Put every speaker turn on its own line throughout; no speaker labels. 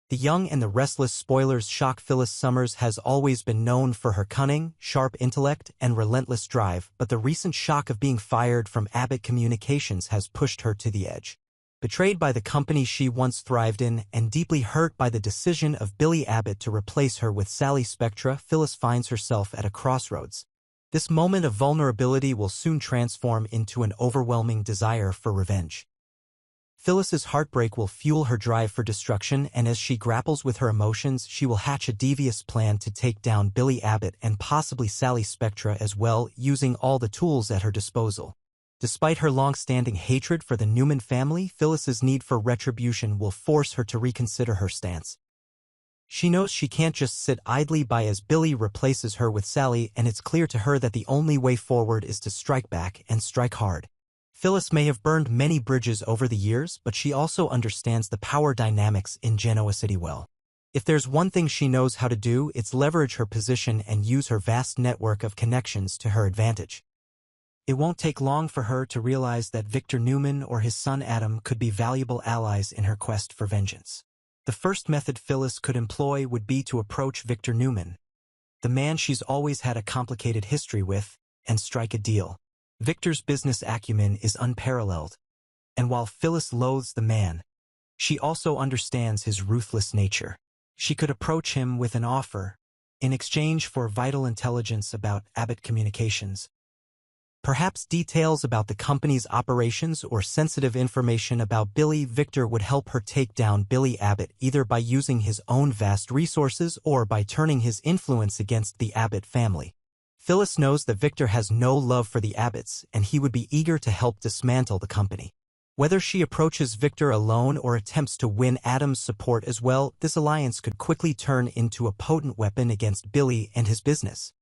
The young and the restless Spoilers Shock Phyllis Summers has always been known for her cunning, sharp intellect, and relentless drive, but the recent shock of being fired from Abbott Communications has pushed her to the edge. Betrayed by the company she once thrived in and deeply hurt by the decision of Billy Abbott to replace her with Sally Spectra, Phyllis finds herself at a crossroads. This moment of vulnerability will soon transform into an overwhelming desire for revenge. Phyllis's heartbreak will fuel her drive for destruction, and as she grapples with her emotions, she will hatch a devious plan to take down Billy Abbott and possibly Sally Spectra as well, using all the tools at her disposal. Despite her long-standing hatred for the Newman family, Phyllis's need for retribution will force her to reconsider her stance. She knows she can't just sit idly by as Billy replaces her with Sally, and it's clear to her that the only way forward is to strike back and strike hard. Phyllis may have burned many bridges over the years, but she also understands the power dynamics in Genoa City well. If there's one thing she knows how to do, it's leverage her position and use her vast network of connections to her advantage. It won't take long for her to realize that Victor Newman or his son Adam could be valuable allies in her quest for vengeance. The first method Phyllis could employ would be to approach Victor Newman, the man she's always had a complicated history with, and strike a deal. Victor's business acumen is unparalleled, and while Phyllis loathes the man, she also understands his ruthless nature. She could approach him with an offer in exchange for vital intelligence about Abbott Communications. Perhaps details about the company's operations or sensitive information about Billy. Victor would help her take down Billy Abbott either by using his own vast resources or by turning his influence against the Abbott family. Phyllis knows that Victor has no love for the Abbotts, and he would be eager to help dismantle the company. Whether she approaches Victor alone or attempts to win Adam's support as well, this alliance could quickly turn into a potent weapon against Billy and his business.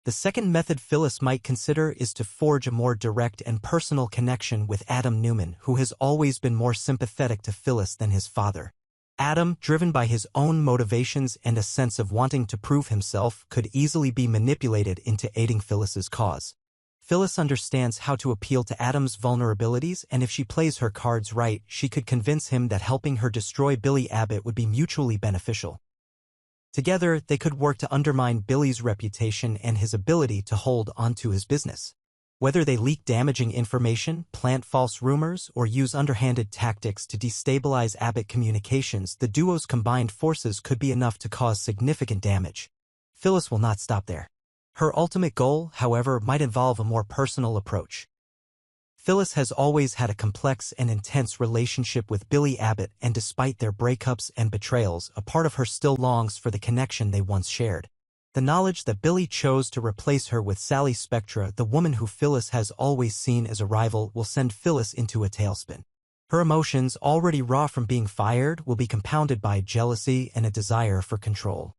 The second method Phyllis might consider is to forge a more direct and personal connection with Adam Newman, who has always been more sympathetic to Phyllis than his father. Adam, driven by his own motivations and a sense of wanting to prove himself, could easily be manipulated into aiding Phyllis's cause. Phyllis understands how to appeal to Adam's vulnerabilities, and if she plays her cards right, she could convince him that helping her destroy Billy Abbott would be mutually beneficial. Together, they could work to undermine Billy's reputation and his ability to hold onto his business. Whether they leak damaging information, plant false rumors, or use underhanded tactics to destabilize Abbott Communications, the duo's combined forces could be enough to cause significant damage. Phyllis will not stop there. Her ultimate goal, however, might involve a more personal approach. Phyllis has always had a complex and intense relationship with Billy Abbott, and despite their breakups and betrayals, a part of her still longs for the connection they once shared. The knowledge that Billy chose to replace her with Sally Spectra, the woman who Phyllis has always seen as a rival, will send Phyllis into a tailspin. Her emotions, already raw from being fired, will be compounded by jealousy and a desire for control.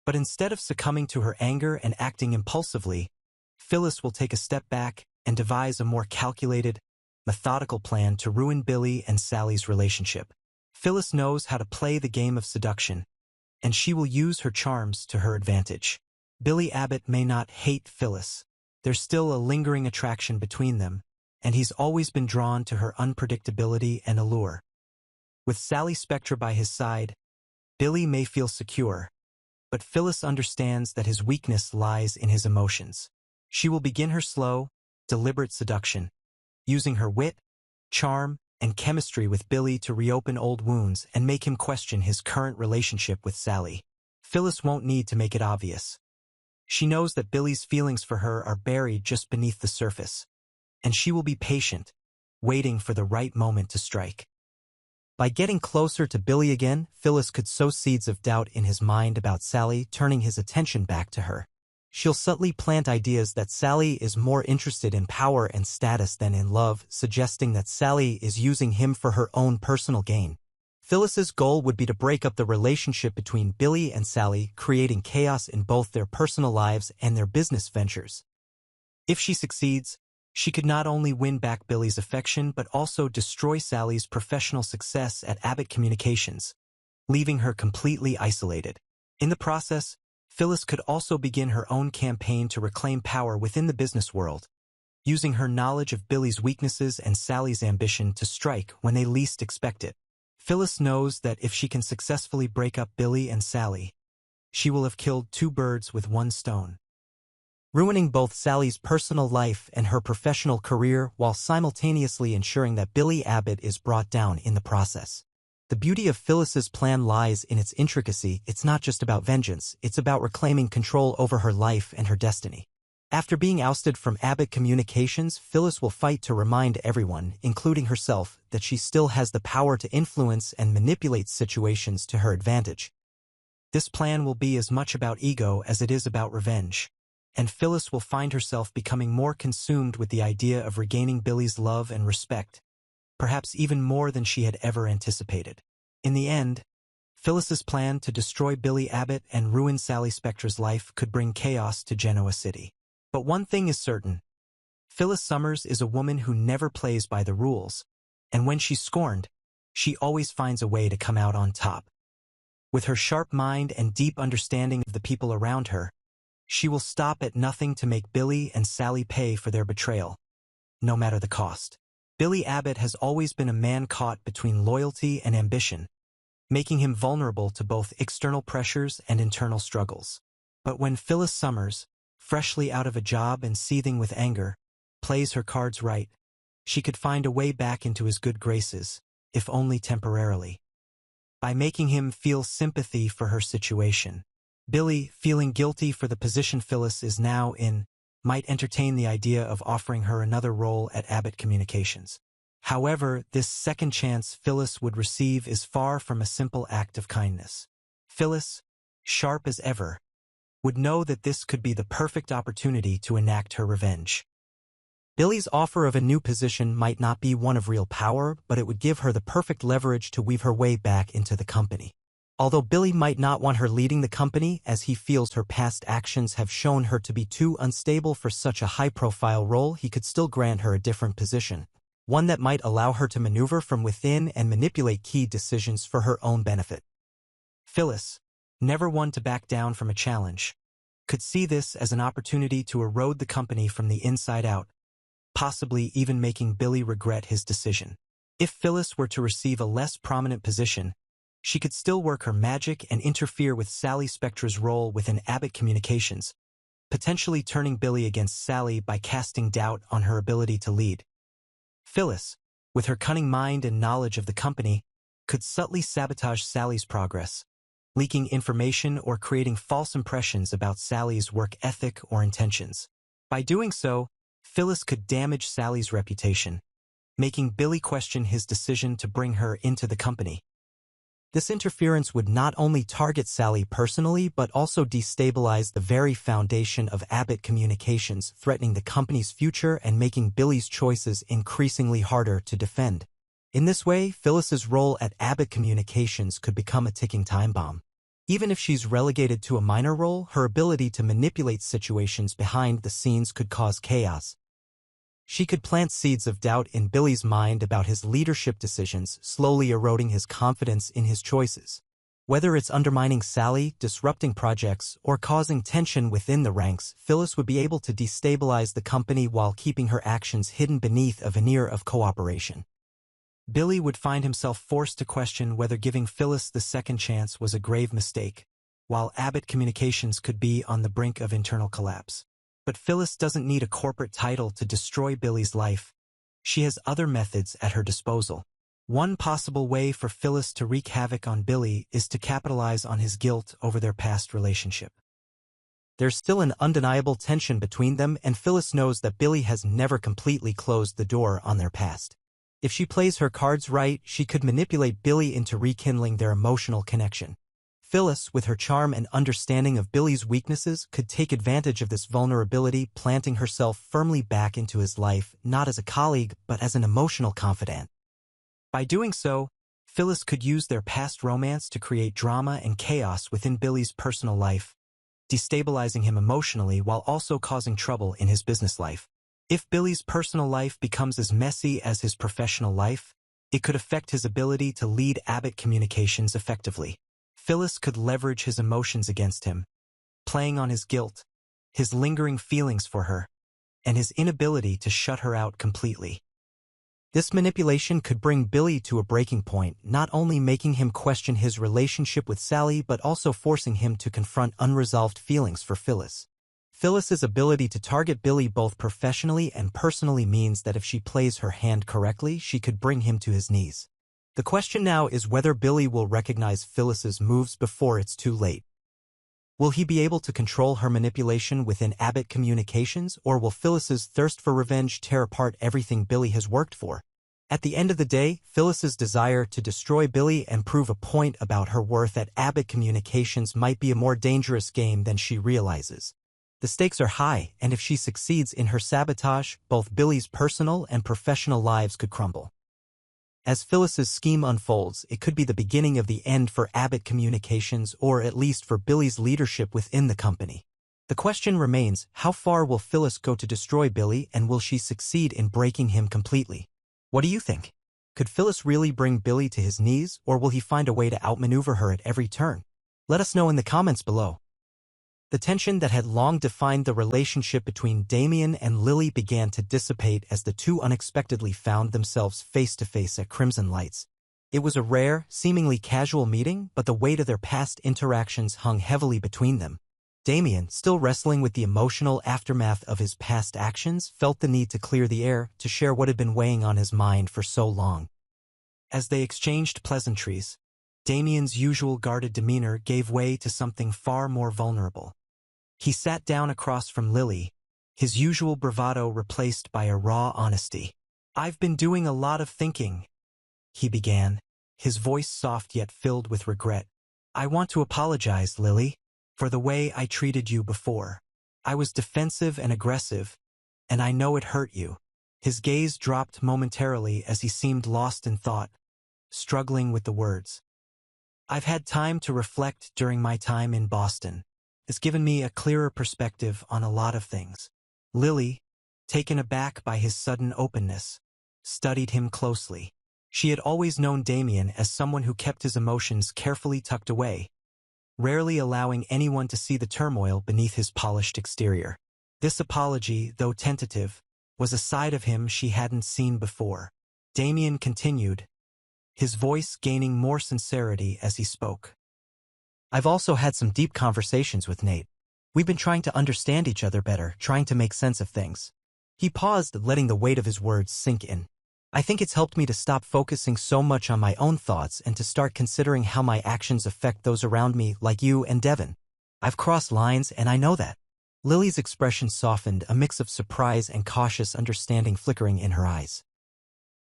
But instead of succumbing to her anger and acting impulsively, Phyllis will take a step back and devise a more calculated, methodical plan to ruin Billy and Sally's relationship. Phyllis knows how to play the game of seduction, and she will use her charms to her advantage. Billy Abbott may not hate Phyllis. There's still a lingering attraction between them, and he's always been drawn to her unpredictability and allure. With Sally Spectra by his side, Billy may feel secure, but Phyllis understands that his weakness lies in his emotions. She will begin her slow, deliberate seduction, using her wit, charm, and chemistry with Billy to reopen old wounds and make him question his current relationship with Sally. Phyllis won't need to make it obvious. She knows that Billy's feelings for her are buried just beneath the surface, and she will be patient, waiting for the right moment to strike. By getting closer to Billy again, Phyllis could sow seeds of doubt in his mind about Sally, turning his attention back to her. She'll subtly plant ideas that Sally is more interested in power and status than in love, suggesting that Sally is using him for her own personal gain. Phyllis's goal would be to break up the relationship between Billy and Sally, creating chaos in both their personal lives and their business ventures. If she succeeds, she could not only win back Billy's affection but also destroy Sally's professional success at Abbott Communications, leaving her completely isolated. In the process, Phyllis could also begin her own campaign to reclaim power within the business world, using her knowledge of Billy's weaknesses and Sally's ambition to strike when they least expect it. Phyllis knows that if she can successfully break up Billy and Sally, she will have killed two birds with one stone, ruining both Sally's personal life and her professional career while simultaneously ensuring that Billy Abbott is brought down in the process. The beauty of Phyllis's plan lies in its intricacy. It's not just about vengeance, it's about reclaiming control over her life and her destiny. After being ousted from Abbott Communications, Phyllis will fight to remind everyone, including herself, that she still has the power to influence and manipulate situations to her advantage. This plan will be as much about ego as it is about revenge, and Phyllis will find herself becoming more consumed with the idea of regaining Billy's love and respect, perhaps even more than she had ever anticipated. In the end, Phyllis's plan to destroy Billy Abbott and ruin Sally Spectra's life could bring chaos to Genoa City. But one thing is certain. Phyllis Summers is a woman who never plays by the rules, and when she's scorned, she always finds a way to come out on top. With her sharp mind and deep understanding of the people around her, she will stop at nothing to make Billy and Sally pay for their betrayal, no matter the cost. Billy Abbott has always been a man caught between loyalty and ambition, making him vulnerable to both external pressures and internal struggles. But when Phyllis Summers, freshly out of a job and seething with anger, plays her cards right, she could find a way back into his good graces, if only temporarily. By making him feel sympathy for her situation, Billy, feeling guilty for the position Phyllis is now in, might entertain the idea of offering her another role at Abbott Communications. However, this second chance Phyllis would receive is far from a simple act of kindness. Phyllis, sharp as ever, would know that this could be the perfect opportunity to enact her revenge. Billy's offer of a new position might not be one of real power, but it would give her the perfect leverage to weave her way back into the company. Although Billy might not want her leading the company, as he feels her past actions have shown her to be too unstable for such a high-profile role, he could still grant her a different position, one that might allow her to maneuver from within and manipulate key decisions for her own benefit. Phyllis, never one to back down from a challenge, could see this as an opportunity to erode the company from the inside out, possibly even making Billy regret his decision. If Phyllis were to receive a less prominent position, she could still work her magic and interfere with Sally Spectra's role within Abbott Communications, potentially turning Billy against Sally by casting doubt on her ability to lead. Phyllis, with her cunning mind and knowledge of the company, could subtly sabotage Sally's progress, leaking information or creating false impressions about Sally's work ethic or intentions. By doing so, Phyllis could damage Sally's reputation, making Billy question his decision to bring her into the company. This interference would not only target Sally personally but also destabilize the very foundation of Abbott Communications, threatening the company's future and making Billy's choices increasingly harder to defend. In this way, Phyllis's role at Abbott Communications could become a ticking time bomb. Even if she's relegated to a minor role, her ability to manipulate situations behind the scenes could cause chaos. She could plant seeds of doubt in Billy's mind about his leadership decisions, slowly eroding his confidence in his choices. Whether it's undermining Sally, disrupting projects, or causing tension within the ranks, Phyllis would be able to destabilize the company while keeping her actions hidden beneath a veneer of cooperation. Billy would find himself forced to question whether giving Phyllis the second chance was a grave mistake, while Abbott Communications could be on the brink of internal collapse. But Phyllis doesn't need a corporate title to destroy Billy's life. She has other methods at her disposal. One possible way for Phyllis to wreak havoc on Billy is to capitalize on his guilt over their past relationship. There's still an undeniable tension between them, and Phyllis knows that Billy has never completely closed the door on their past. If she plays her cards right, she could manipulate Billy into rekindling their emotional connection. Phyllis, with her charm and understanding of Billy's weaknesses, could take advantage of this vulnerability, planting herself firmly back into his life, not as a colleague, but as an emotional confidant. By doing so, Phyllis could use their past romance to create drama and chaos within Billy's personal life, destabilizing him emotionally while also causing trouble in his business life. If Billy's personal life becomes as messy as his professional life, it could affect his ability to lead Abbott Communications effectively. Phyllis could leverage his emotions against him, playing on his guilt, his lingering feelings for her, and his inability to shut her out completely. This manipulation could bring Billy to a breaking point, not only making him question his relationship with Sally but also forcing him to confront unresolved feelings for Phyllis. Phyllis's ability to target Billy both professionally and personally means that if she plays her hand correctly, she could bring him to his knees. The question now is whether Billy will recognize Phyllis's moves before it's too late. Will he be able to control her manipulation within Abbott Communications, or will Phyllis's thirst for revenge tear apart everything Billy has worked for? At the end of the day, Phyllis's desire to destroy Billy and prove a point about her worth at Abbott Communications might be a more dangerous game than she realizes. The stakes are high, and if she succeeds in her sabotage, both Billy's personal and professional lives could crumble. As Phyllis's scheme unfolds, it could be the beginning of the end for Abbott Communications, or at least for Billy's leadership within the company. The question remains, how far will Phyllis go to destroy Billy, and will she succeed in breaking him completely? What do you think? Could Phyllis really bring Billy to his knees, or will he find a way to outmaneuver her at every turn? Let us know in the comments below. The tension that had long defined the relationship between Damian and Lily began to dissipate as the two unexpectedly found themselves face-to-face at Crimson Lights. It was a rare, seemingly casual meeting, but the weight of their past interactions hung heavily between them. Damian, still wrestling with the emotional aftermath of his past actions, felt the need to clear the air, to share what had been weighing on his mind for so long. As they exchanged pleasantries, Damian's usual guarded demeanor gave way to something far more vulnerable. He sat down across from Lily, his usual bravado replaced by a raw honesty. "I've been doing a lot of thinking," he began, his voice soft yet filled with regret. "I want to apologize, Lily, for the way I treated you before. I was defensive and aggressive, and I know it hurt you." His gaze dropped momentarily as he seemed lost in thought, struggling with the words. "I've had time to reflect during my time in Boston. It's given me a clearer perspective on a lot of things." Lily, taken aback by his sudden openness, studied him closely. She had always known Damian as someone who kept his emotions carefully tucked away, rarely allowing anyone to see the turmoil beneath his polished exterior. This apology, though tentative, was a side of him she hadn't seen before. Damian continued, his voice gaining more sincerity as he spoke. "I've also had some deep conversations with Nate. We've been trying to understand each other better, trying to make sense of things." He paused, letting the weight of his words sink in. "I think it's helped me to stop focusing so much on my own thoughts and to start considering how my actions affect those around me, like you and Devin. I've crossed lines, and I know that." Lily's expression softened, a mix of surprise and cautious understanding flickering in her eyes.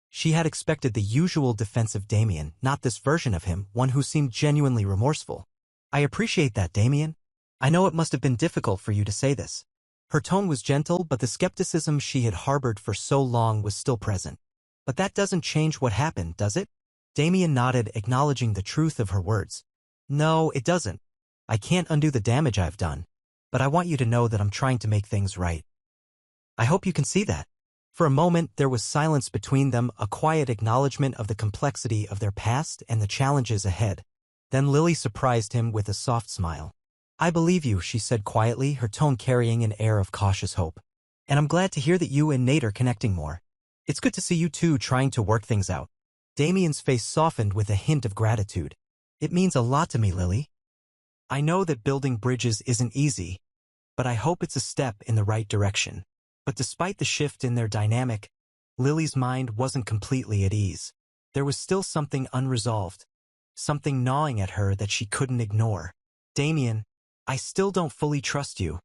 She had expected the usual defensive Damian, not this version of him, one who seemed genuinely remorseful. "I appreciate that, Damian. I know it must have been difficult for you to say this." Her tone was gentle, but the skepticism she had harbored for so long was still present. "But that doesn't change what happened, does it?" Damian nodded, acknowledging the truth of her words. "No, it doesn't. I can't undo the damage I've done, but I want you to know that I'm trying to make things right. I hope you can see that." For a moment, there was silence between them, a quiet acknowledgement of the complexity of their past and the challenges ahead. Then Lily surprised him with a soft smile. "I believe you," she said quietly, her tone carrying an air of cautious hope. "And I'm glad to hear that you and Nate are connecting more. It's good to see you two trying to work things out." Damian's face softened with a hint of gratitude. "It means a lot to me, Lily. I know that building bridges isn't easy, but I hope it's a step in the right direction." But despite the shift in their dynamic, Lily's mind wasn't completely at ease. There was still something unresolved, something gnawing at her that she couldn't ignore. "Damian, I still don't fully trust you,"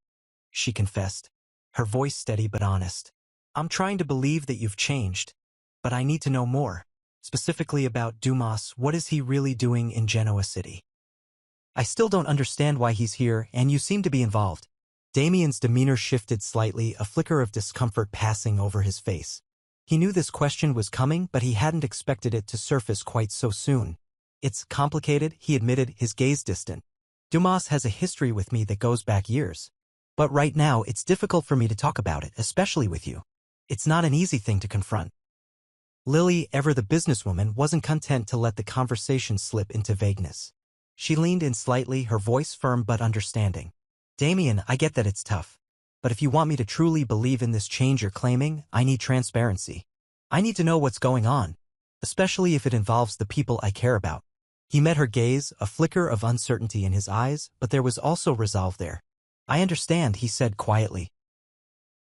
she confessed, her voice steady but honest. "I'm trying to believe that you've changed, but I need to know more. Specifically about Dumas, what is he really doing in Genoa City? I still don't understand why he's here, and you seem to be involved." Damian's demeanor shifted slightly, a flicker of discomfort passing over his face. He knew this question was coming, but he hadn't expected it to surface quite so soon. "It's complicated," he admitted, his gaze distant. "Dumas has a history with me that goes back years. But right now, it's difficult for me to talk about it, especially with you. It's not an easy thing to confront." Lily, ever the businesswoman, wasn't content to let the conversation slip into vagueness. She leaned in slightly, her voice firm but understanding. "Damian, I get that it's tough. But if you want me to truly believe in this change you're claiming, I need transparency. I need to know what's going on, especially if it involves the people I care about. He met her gaze, a flicker of uncertainty in his eyes, but there was also resolve there. I understand, he said quietly.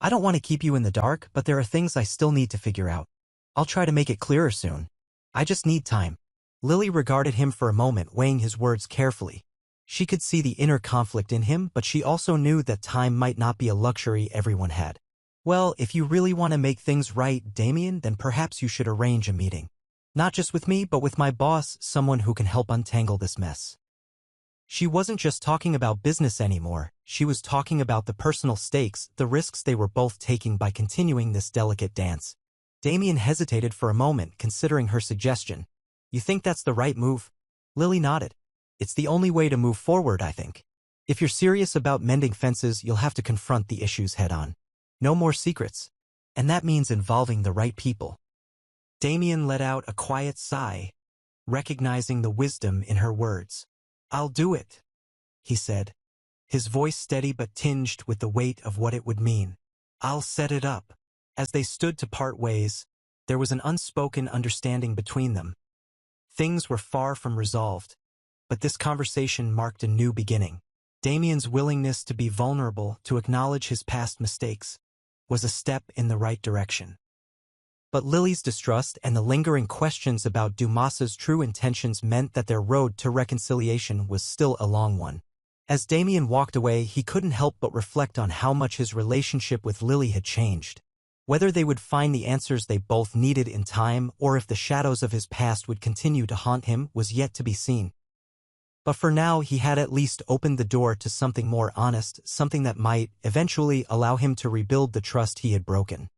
I don't want to keep you in the dark, but there are things I still need to figure out. I'll try to make it clearer soon. I just need time. Lily regarded him for a moment, weighing his words carefully. She could see the inner conflict in him, but she also knew that time might not be a luxury everyone had. Well, if you really want to make things right, Damian, then perhaps you should arrange a meeting. Not just with me, but with my boss, someone who can help untangle this mess. She wasn't just talking about business anymore, she was talking about the personal stakes, the risks they were both taking by continuing this delicate dance. Damian hesitated for a moment, considering her suggestion. You think that's the right move? Lily nodded. It's the only way to move forward, I think. If you're serious about mending fences, you'll have to confront the issues head-on. No more secrets. And that means involving the right people. Damian let out a quiet sigh, recognizing the wisdom in her words. I'll do it, he said, his voice steady but tinged with the weight of what it would mean. I'll set it up. As they stood to part ways, there was an unspoken understanding between them. Things were far from resolved, but this conversation marked a new beginning. Damian's willingness to be vulnerable, to acknowledge his past mistakes, was a step in the right direction. But Lily's distrust and the lingering questions about Dumas's true intentions meant that their road to reconciliation was still a long one. As Damian walked away, he couldn't help but reflect on how much his relationship with Lily had changed. Whether they would find the answers they both needed in time, or if the shadows of his past would continue to haunt him, was yet to be seen. But for now, he had at least opened the door to something more honest, something that might, eventually, allow him to rebuild the trust he had broken.